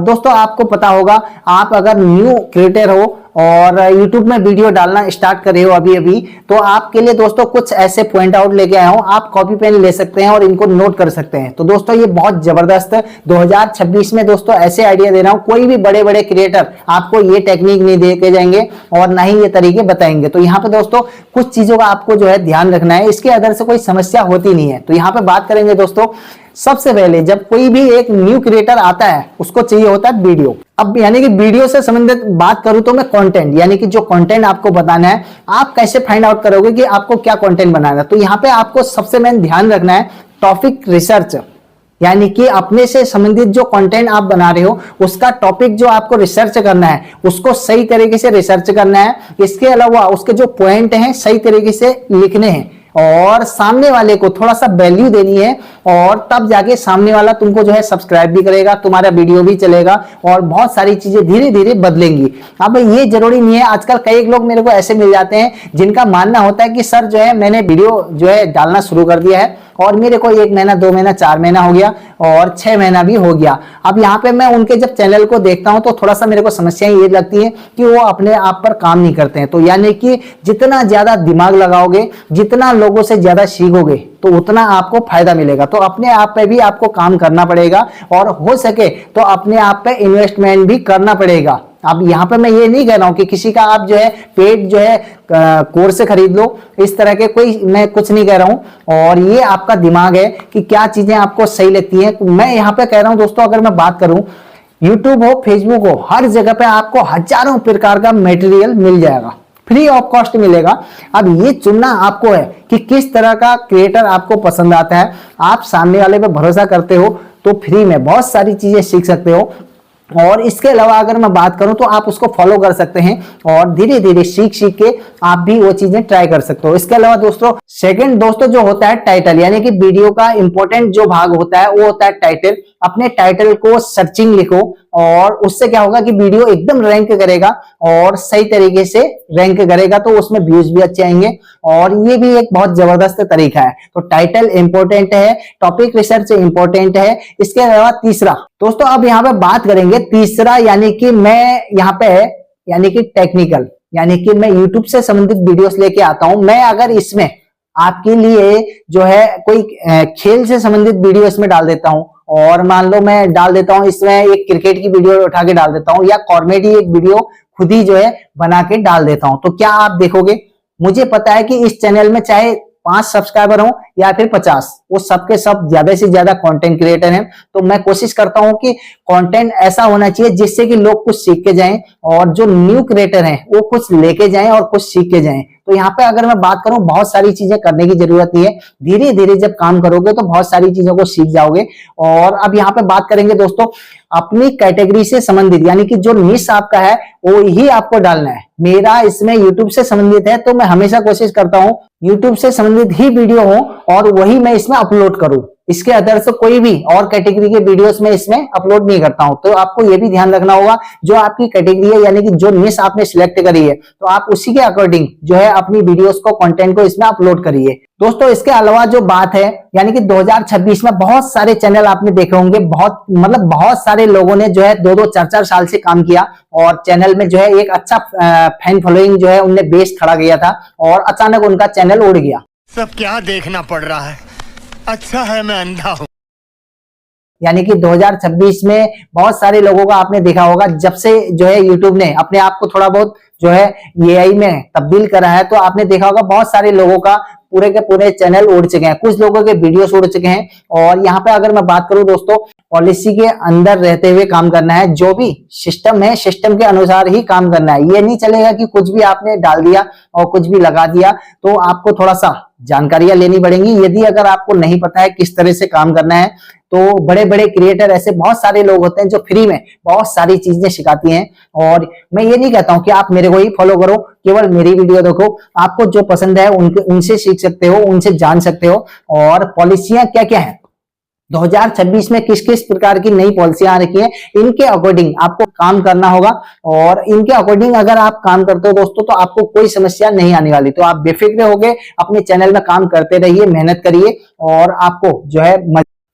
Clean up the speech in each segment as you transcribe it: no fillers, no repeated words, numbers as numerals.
दोस्तों आपको पता होगा, आप अगर न्यू क्रिएटर हो और YouTube में वीडियो डालना स्टार्ट कर रहे हो अभी अभी, तो आपके लिए दोस्तों कुछ ऐसे पॉइंट आउट लेके आया हूं। आप कॉपी पेन ले सकते हैं और इनको नोट कर सकते हैं। तो दोस्तों ये बहुत जबरदस्त 2026 में दोस्तों ऐसे आइडिया दे रहा हूं, कोई भी बड़े बड़े क्रिएटर आपको ये टेक्निक नहीं दे के जाएंगे और ना ही ये तरीके बताएंगे। तो यहाँ पे दोस्तों कुछ चीजों का आपको जो है ध्यान रखना है, इसके अदर से कोई समस्या होती नहीं है। तो यहाँ पे बात करेंगे दोस्तों, सबसे पहले जब कोई भी एक न्यू क्रिएटर आता है उसको चाहिए होता है वीडियो। अब यानी कि वीडियो से संबंधित बात करूं तो मैं कंटेंट, यानी कि जो कंटेंट आपको बताना है, आप कैसे फाइंड आउट करोगे कि आपको क्या कंटेंट बनाना है। तो यहाँ पे आपको सबसे मेन ध्यान रखना है टॉपिक रिसर्च, यानी कि अपने से संबंधित जो कंटेंट आप बना रहे हो उसका टॉपिक जो आपको रिसर्च करना है उसको सही तरीके से रिसर्च करना है। इसके अलावा उसके जो पॉइंट हैं सही तरीके से लिखने हैं और सामने वाले को थोड़ा सा वैल्यू देनी है, और तब जाके सामने वाला तुमको जो है सब्सक्राइब भी करेगा, तुम्हारा वीडियो भी चलेगा और बहुत सारी चीजें धीरे धीरे बदलेंगी। अब ये जरूरी नहीं है, आजकल कई लोग मेरे को ऐसे मिल जाते हैं जिनका मानना होता है कि सर जो है मैंने वीडियो जो है डालना शुरू कर दिया है और मेरे को 1 महीना 2 महीना 4 महीना हो गया और 6 महीना भी हो गया। अब यहाँ पे मैं उनके जब चैनल को देखता हूं तो थोड़ा सा मेरे को समस्याएं ये लगती है कि वो अपने आप पर काम नहीं करते हैं। तो यानी कि जितना ज्यादा दिमाग लगाओगे, जितना लोगों से ज्यादा सीखोगे, तो उतना आपको फायदा मिलेगा। तो अपने आप पे भी आपको काम करना पड़ेगा और हो सके तो अपने आप पे इन्वेस्टमेंट भी करना पड़ेगा। अब यहाँ पे मैं ये नहीं कह रहा हूं कि किसी का आप जो है पेड जो है कोर्स से खरीद लो, इस तरह के कोई मैं कुछ नहीं कह रहा हूं, और ये आपका दिमाग है कि क्या चीजें आपको सही लगती हैं। मैं यहाँ पे कह रहा हूं दोस्तों, अगर मैं बात करूं यूट्यूब हो, फेसबुक हो, हर जगह पे आपको हजारों प्रकार का मटेरियल मिल जाएगा, फ्री ऑफ कॉस्ट मिलेगा। अब ये चुनना आपको है कि किस तरह का क्रिएटर आपको पसंद आता है। आप सामने वाले पे भरोसा करते हो तो फ्री में बहुत सारी चीजें सीख सकते हो, और इसके अलावा अगर मैं बात करूं तो आप उसको फॉलो कर सकते हैं और धीरे धीरे सीख सीख के आप भी वो चीजें ट्राई कर सकते हो। इसके अलावा दोस्तों सेकंड दोस्तों जो होता है टाइटल, यानी कि वीडियो का इंपॉर्टेंट जो भाग होता है वो होता है टाइटल। अपने टाइटल को सर्चिंग लिखो और उससे क्या होगा कि वीडियो एकदम रैंक करेगा और सही तरीके से रैंक करेगा, तो उसमें व्यूज भी अच्छे आएंगे और ये भी एक बहुत जबरदस्त तरीका है। तो टाइटल इंपॉर्टेंट है, टॉपिक रिसर्च इंपॉर्टेंट है। इसके अलावा तीसरा दोस्तों, अब यहाँ पे बात करेंगे तीसरा, यानी कि मैं यहाँ पे यानी कि टेक्निकल, यानी कि मैं यूट्यूब से संबंधित वीडियोस लेके आता हूं। मैं अगर इसमें आपके लिए जो है कोई खेल से संबंधित वीडियो इसमें डाल देता हूं, और मान लो मैं डाल देता हूं इसमें एक क्रिकेट की वीडियो उठा के डाल देता हूं, या कॉमेडी एक वीडियो खुद ही जो है बना के डाल देता हूं, तो क्या आप देखोगे? मुझे पता है कि इस चैनल में चाहे 5 सब्सक्राइबर हो या फिर 50, वो सबके सब ज्यादा से ज्यादा कंटेंट क्रिएटर हैं। तो मैं कोशिश करता हूं कि कंटेंट ऐसा होना चाहिए जिससे कि लोग कुछ सीख के जाएं, और जो न्यू क्रिएटर हैं वो कुछ लेके जाएं और कुछ सीख के जाएं। तो यहाँ पे अगर मैं बात करूं, बहुत सारी चीजें करने की जरूरत नहीं है, धीरे धीरे जब काम करोगे तो बहुत सारी चीजों को सीख जाओगे। और अब यहाँ पे बात करेंगे दोस्तों अपनी कैटेगरी से संबंधित, यानी कि जो निश आपका है वो ही आपको डालना है। मेरा इसमें यूट्यूब से संबंधित है, तो मैं हमेशा कोशिश करता हूं यूट्यूब से संबंधित ही वीडियो हो और वही मैं इसमें अपलोड करूं। इसके अदर से कोई भी और कैटेगरी के वीडियोस में इसमें अपलोड नहीं करता हूं। तो आपको ये भी ध्यान रखना होगा, जो आपकी कैटेगरी है यानी कि जो निश आपने सिलेक्ट करी है, तो आप उसी के अकॉर्डिंग जो है अपनी वीडियोस को, कंटेंट को इसमें अपलोड करिए दोस्तों। इसके अलावा जो बात है, यानी कि 2026 में बहुत सारे चैनल आपने देखे होंगे, बहुत सारे लोगों ने जो है 2-2 4-4 साल से काम किया और चैनल में जो है एक अच्छा फैन फॉलोइंग जो है उनने बेस खड़ा किया था, और अचानक उनका चैनल उड़ गया। सब क्या देखना पड़ रहा है, अच्छा है मैं अंधा हूं। यानी कि 2026 में बहुत सारे लोगों का आपने देखा होगा, जब से जो है यूट्यूब ने अपने आप को थोड़ा बहुत जो है एआई में तब्दील करा है, तो आपने देखा होगा बहुत सारे लोगों का पूरे के पूरे चैनल उड़ चुके हैं, कुछ लोगों के वीडियोस उड़ चुके हैं। और यहाँ पे अगर मैं बात करूं दोस्तों, पॉलिसी के अंदर रहते हुए काम करना है, जो भी सिस्टम है सिस्टम के अनुसार ही काम करना है। ये नहीं चलेगा कि कुछ भी आपने डाल दिया और कुछ भी लगा दिया। तो आपको थोड़ा सा जानकारियां लेनी पड़ेंगी। यदि अगर आपको नहीं पता है किस तरह से काम करना है, तो बड़े बड़े क्रिएटर ऐसे बहुत सारे लोग होते हैं जो फ्री में बहुत सारी चीजें सिखाती हैं। और मैं ये नहीं कहता हूं कि आप मेरे को ही फॉलो करो, केवल मेरी वीडियो देखो, आपको जो पसंद है उनसे सीख सकते हो, उनसे जान सकते हो। और पॉलिसियां क्या क्या है 2026 में, किस किस प्रकार की नई पॉलिसियां आ रखी है, इनके अकॉर्डिंग आपको काम करना होगा। और इनके अकॉर्डिंग अगर आप काम करते हो दोस्तों, तो आपको कोई समस्या नहीं आने वाली। तो आप बेफिक्र होके अपने चैनल में काम करते रहिए, मेहनत करिए और आपको जो है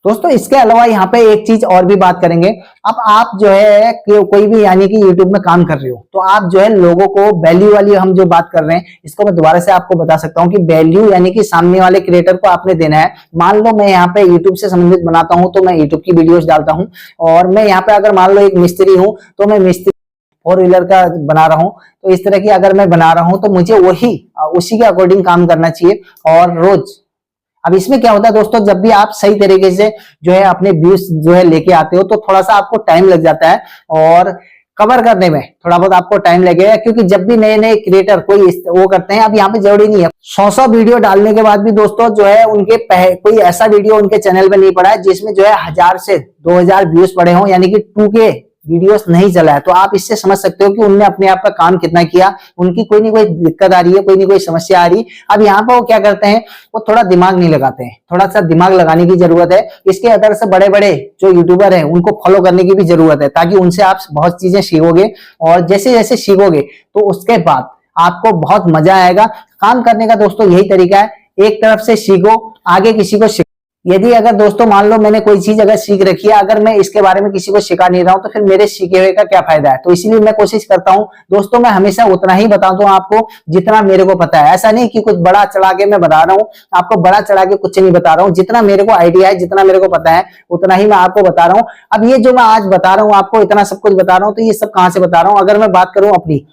दोस्तों इसके अलावा यहाँ पे एक चीज और भी बात करेंगे। अब आप जो है कि कोई भी यानी कि यूट्यूब में काम कर रहे हो तो आप जो है लोगों को वैल्यू वाली हम जो बात कर रहे हैं इसको मैं दोबारा से आपको बता सकता हूँ कि वैल्यू यानी कि सामने वाले क्रिएटर को आपने देना है। मान लो मैं यहाँ पे यूट्यूब से संबंधित बनाता हूँ तो मैं यूट्यूब की वीडियोस डालता हूँ, और मैं यहाँ पे अगर मान लो एक मिस्त्री हूँ तो मैं मिस्त्री 4 व्हीलर का बना रहा हूँ, तो इस तरह की अगर मैं बना रहा हूँ तो मुझे वही उसी के अकॉर्डिंग काम करना चाहिए और रोज। अब इसमें क्या होता है दोस्तों, जब भी आप सही तरीके से जो है अपने व्यूज जो है लेके आते हो तो थोड़ा सा आपको टाइम लग जाता है और कवर करने में थोड़ा बहुत आपको टाइम लगेगा, क्योंकि जब भी नए नए क्रिएटर कोई वो करते हैं, अब यहाँ पे जरूरी नहीं है 100 वीडियो डालने के बाद भी दोस्तों जो है उनके कोई ऐसा वीडियो उनके चैनल पे नहीं पड़ा है जिसमें जो है 1000 से 2000 व्यूज पड़े हों, यानी कि 2K वीडियोस नहीं चला है। तो आप इससे समझ सकते हो कि उनने अपने आप का काम कितना किया, उनकी कोई नहीं कोई दिक्कत आ रही है, कोई नहीं कोई समस्या आ रही। अब यहाँ पर वो क्या करते हैं, वो थोड़ा दिमाग नहीं लगाते हैं, थोड़ा सा दिमाग लगाने की जरूरत है। इसके अंदर से बड़े बड़े जो यूट्यूबर हैं उनको फॉलो करने की भी जरूरत है, ताकि उनसे आप बहुत चीजें सीखोगे और जैसे जैसे सीखोगे तो उसके बाद आपको बहुत मजा आएगा काम करने का। दोस्तों यही तरीका है, एक तरफ से सीखो, आगे किसी को यदि अगर दोस्तों मान लो मैंने कोई चीज अगर सीख रखी है, अगर मैं इसके बारे में किसी को सिखा नहीं रहा हूं तो फिर मेरे सीखे हुए का क्या फायदा है। तो इसीलिए मैं कोशिश करता हूं दोस्तों मैं हमेशा उतना ही बताता हूं आपको जितना मेरे को पता है। ऐसा नहीं कि कुछ बड़ा चढ़ा के मैं बता रहा हूं, आपको बड़ा चढ़ा के कुछ नहीं बता रहा हूं। जितना मेरे को आइडिया है, जितना मेरे को पता है उतना ही मैं आपको बता रहा हूं। अब ये जो मैं आज बता रहा हूं आपको, इतना सब कुछ बता रहा हूं, तो ये सब कहां से बता रहा हूं। अगर मैं बात करूं अपनी,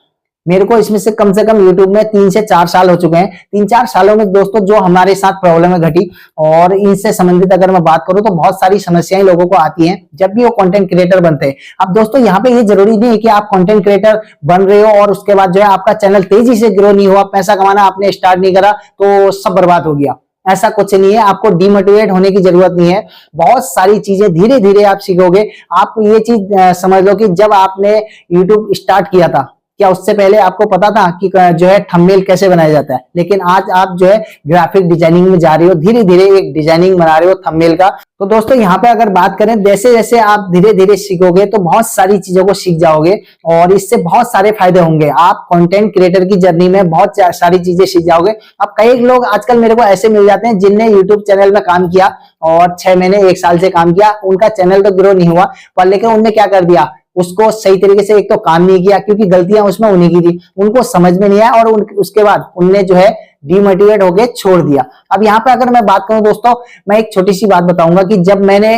मेरे को इसमें से कम यूट्यूब में 3 से 4 साल हो चुके हैं। 3-4 सालों में दोस्तों जो हमारे साथ प्रॉब्लम घटी और इनसे संबंधित अगर मैं बात करूं तो बहुत सारी समस्याएं लोगों को आती हैं जब भी वो कंटेंट क्रिएटर बनते हैं। अब दोस्तों यहाँ पे ये जरूरी नहीं है कि आप कंटेंट क्रिएटर बन रहे हो और उसके बाद जो है आपका चैनल तेजी से ग्रो नहीं हुआ, पैसा कमाना आपने स्टार्ट नहीं करा तो सब बर्बाद हो गया। ऐसा कुछ नहीं है, आपको डिमोटिवेट होने की जरूरत नहीं है। बहुत सारी चीजें धीरे धीरे आप सीखोगे। आप ये चीज समझ लो कि जब आपने यूट्यूब स्टार्ट किया था, क्या उससे पहले आपको पता था कि जो है थंबनेल कैसे बनाया जाता है? लेकिन आज आप जो है ग्राफिक डिजाइनिंग में जा रहे हो, धीरे धीरे एक डिजाइनिंग बना रहे हो थंबनेल का। तो दोस्तों यहाँ पे अगर बात करें, जैसे जैसे आप धीरे धीरे सीखोगे तो बहुत सारी चीजों को सीख जाओगे और इससे बहुत सारे फायदे होंगे। आप कंटेंट क्रिएटर की जर्नी में बहुत सारी चीजें सीख जाओगे। अब कई लोग आजकल मेरे को ऐसे मिल जाते हैं जिनने यूट्यूब चैनल में काम किया और 6 महीने 1 साल से काम किया, उनका चैनल तो ग्रो नहीं हुआ, पर लेकिन उनने क्या कर दिया, उसको सही तरीके से एक तो काम नहीं किया, क्योंकि गलतियां उसमें उन्हीं की थी, उनको समझ में नहीं आया और उसके बाद उनने जो है डिमोटिवेट होके छोड़ दिया। अब यहाँ पे अगर मैं बात करूं दोस्तों, मैं एक छोटी सी बात बताऊंगा कि जब मैंने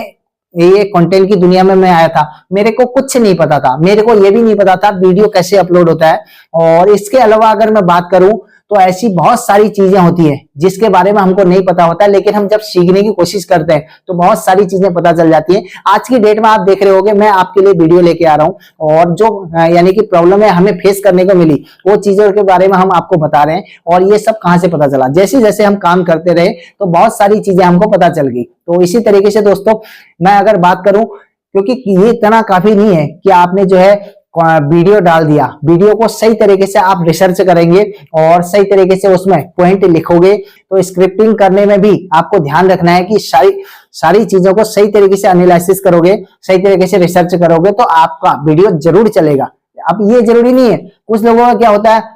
ये कंटेंट की दुनिया में मैं आया था, मेरे को कुछ नहीं पता था। मेरे को ये भी नहीं पता था वीडियो कैसे अपलोड होता है। और इसके अलावा अगर मैं बात करूं तो ऐसी बहुत सारी चीजें होती हैं जिसके बारे में हमको नहीं पता होता है, लेकिन हम जब सीखने की कोशिश करते हैं तो बहुत सारी चीजें पता चल जाती हैं। आज की डेट में आप देख रहे होगे मैं आपके लिए वीडियो लेके आ रहा हूं और जो यानी कि प्रॉब्लम है हमें फेस करने को मिली, वो चीजों के बारे में हम आपको बता रहे हैं। और ये सब कहां से पता चला, जैसे जैसे हम काम करते रहे तो बहुत सारी चीजें हमको पता चल गई। तो इसी तरीके से दोस्तों मैं अगर बात करूं, क्योंकि ये इतना काफी नहीं है कि आपने जो है वीडियो डाल दिया, वीडियो को सही तरीके से आप रिसर्च करेंगे और सही तरीके से उसमें पॉइंट लिखोगे। तो स्क्रिप्टिंग करने में भी आपको ध्यान रखना है कि सारी चीजों को सही तरीके से एनालिसिस करोगे, सही तरीके से रिसर्च करोगे तो आपका वीडियो जरूर चलेगा। अब ये जरूरी नहीं है, कुछ लोगों का क्या होता है,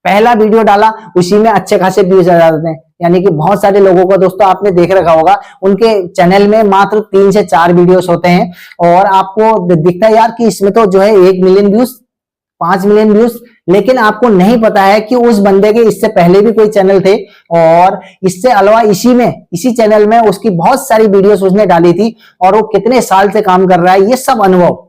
पहला वीडियो डाला उसी में अच्छे खासे व्यूज आ जाते हैं। यानी कि बहुत सारे लोगों को दोस्तों आपने देख रखा होगा, उनके चैनल में मात्र 3 से 4 वीडियोस होते हैं और आपको दिखता है यार कि इसमें तो जो है 1 मिलियन व्यूज, 5 मिलियन व्यूज, लेकिन आपको नहीं पता है कि उस बंदे के इससे पहले भी कोई चैनल थे और इससे अलावा इसी चैनल में उसकी बहुत सारी वीडियोस उसने डाली थी और वो कितने साल से काम कर रहा है, ये सब अनुभव।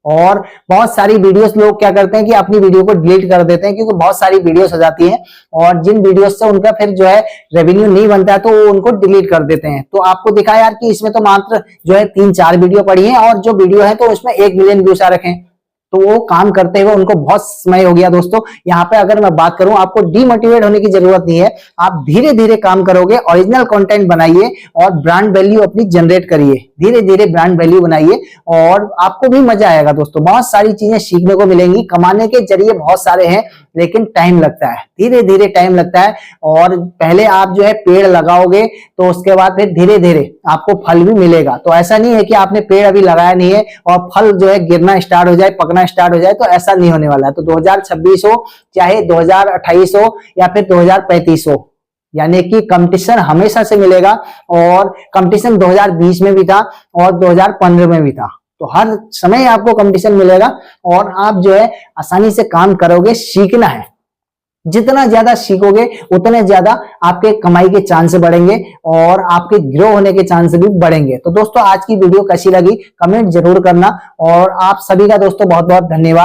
और बहुत सारी वीडियोस लोग क्या करते हैं कि अपनी वीडियो को डिलीट कर देते हैं, क्योंकि बहुत सारी वीडियोस हो जाती हैं और जिन वीडियोस से उनका फिर जो है रेवेन्यू नहीं बनता है तो वो उनको डिलीट कर देते हैं। तो आपको दिखा यार कि इसमें तो मात्र जो है 3-4 वीडियो पड़ी है और जो वीडियो है तो उसमें 1 मिलियन व्यूज आ रखे हैं। तो वो काम करते हुए उनको बहुत समय हो गया। दोस्तों यहाँ पे अगर मैं बात करूं, आपको डीमोटिवेट होने की जरूरत नहीं है। आप धीरे धीरे काम करोगे, ओरिजिनल कंटेंट बनाइए और ब्रांड वैल्यू अपनी जनरेट करिए, धीरे धीरे ब्रांड वैल्यू बनाइए और आपको भी मजा आएगा। दोस्तों बहुत सारी चीजें सीखने को मिलेंगी, कमाने के जरिए बहुत सारे हैं लेकिन टाइम लगता है, धीरे धीरे टाइम लगता है। और पहले आप जो है पेड़ लगाओगे तो उसके बाद फिर धीरे धीरे आपको फल भी मिलेगा। तो ऐसा नहीं है कि आपने पेड़ अभी लगाया नहीं है और फल जो है गिरना स्टार्ट हो जाए, पकना स्टार्ट हो जाए, तो ऐसा नहीं होने वाला है। तो 2026 हो चाहे 2028 हो या फिर 2035 हो, यानी कि कंपटीशन हमेशा से मिलेगा, और कंपटीशन 2020 में भी था और 2015 में भी था। तो हर समय आपको कंपटीशन मिलेगा और आप जो है आसानी से काम करोगे। सीखना है, जितना ज्यादा सीखोगे उतने ज्यादा आपके कमाई के चांस बढ़ेंगे और आपके ग्रो होने के चांस भी बढ़ेंगे। तो दोस्तों आज की वीडियो कैसी लगी कमेंट जरूर करना, और आप सभी का दोस्तों बहुत बहुत धन्यवाद।